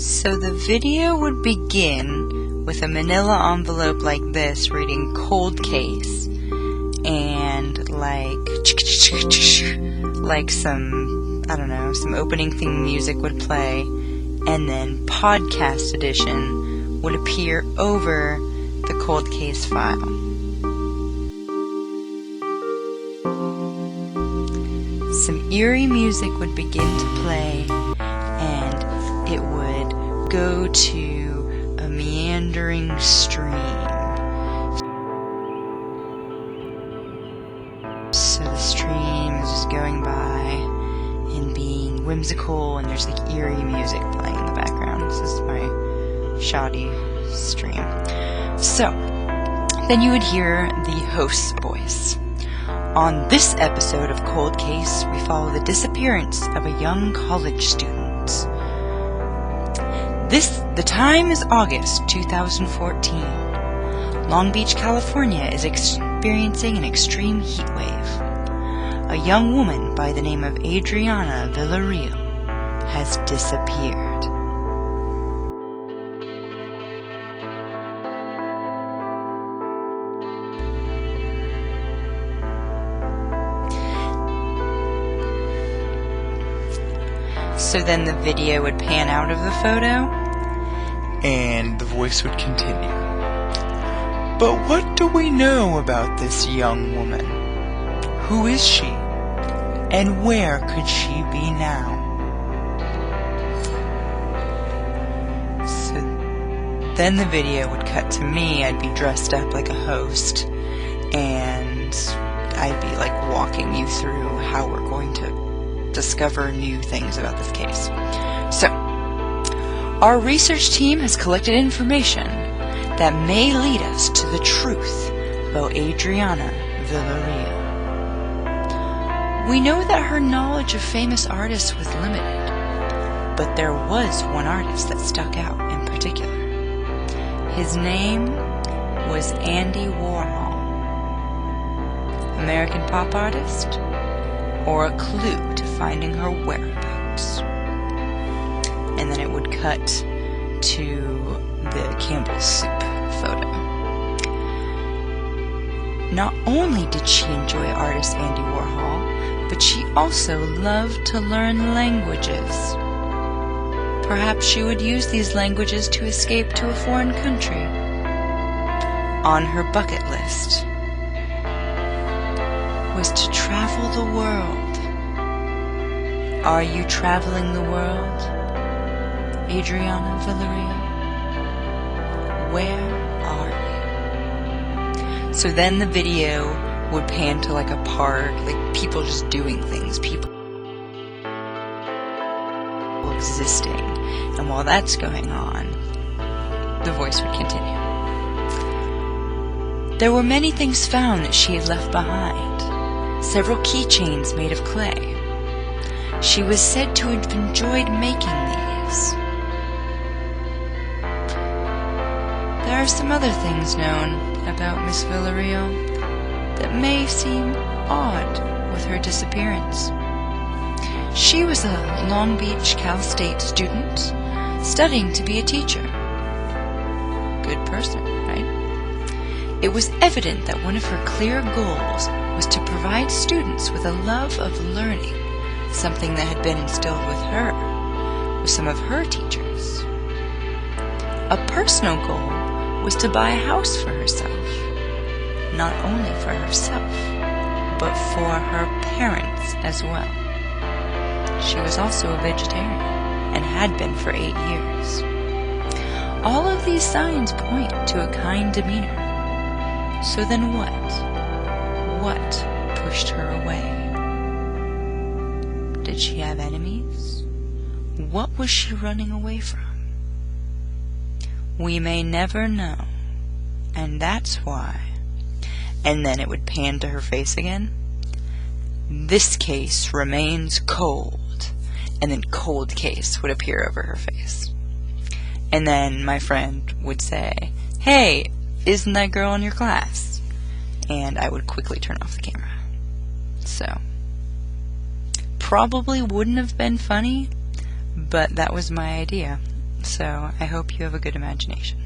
So the video would begin with a manila envelope like this reading cold case, and like some, I don't know, some opening theme music would play, and then podcast edition would appear over the cold case file. Some eerie music would begin to play, and it would go to a meandering stream. So the stream is just going by and being whimsical, and there's like eerie music playing in the background. This is my shoddy stream. So then you would hear the host's voice. On this episode of Cold Case, we follow the disappearance of a young college student. The time is August 2014. Long Beach, California is experiencing an extreme heat wave. A young woman by the name of Adriana Villarreal has disappeared. So then the video would pan out of the photo, and the voice would continue. But what do we know about this young woman? Who is she? And where could she be now? So then the video would cut to me. I'd be dressed up like a host, and I'd be like walking you through how we're going to discover new things about this case. So, our research team has collected information that may lead us to the truth about Adriana Villarreal. We know that her knowledge of famous artists was limited, but there was one artist that stuck out in particular. His name was Andy Warhol. American pop artist, or a clue to finding her whereabouts. And then it would cut to the Campbell's soup photo. Not only did she enjoy artist Andy Warhol, but she also loved to learn languages. Perhaps she would use these languages to escape to a foreign country. On her bucket list was to travel the world. Are you traveling the world, Adriana Villarreal? Where are you? So then the video would pan to like a park, like people just doing things, people existing. And while that's going on, the voice would continue. There were many things found that she had left behind. Several keychains made of clay. She was said to have enjoyed making these. There are some other things known about Miss Villarreal that may seem odd with her disappearance. She was a Long Beach, Cal State student studying to be a teacher. Good person, right? It was evident that one of her clear goals was to provide students with a love of learning, something that had been instilled with her, with some of her teachers. A personal goal was to buy a house for herself, not only for herself, but for her parents as well. She was also a vegetarian, and had been for 8 years. All of these signs point to a kind demeanor. So then what? What pushed her away? Did she have enemies? What was she running away from? We may never know, and that's why. And then it would pan to her face again. This case remains cold. And then cold case would appear over her face. And then my friend would say, "Hey, isn't that girl in your class?" And I would quickly turn off the camera. So, probably wouldn't have been funny, but that was my idea. So I hope you have a good imagination.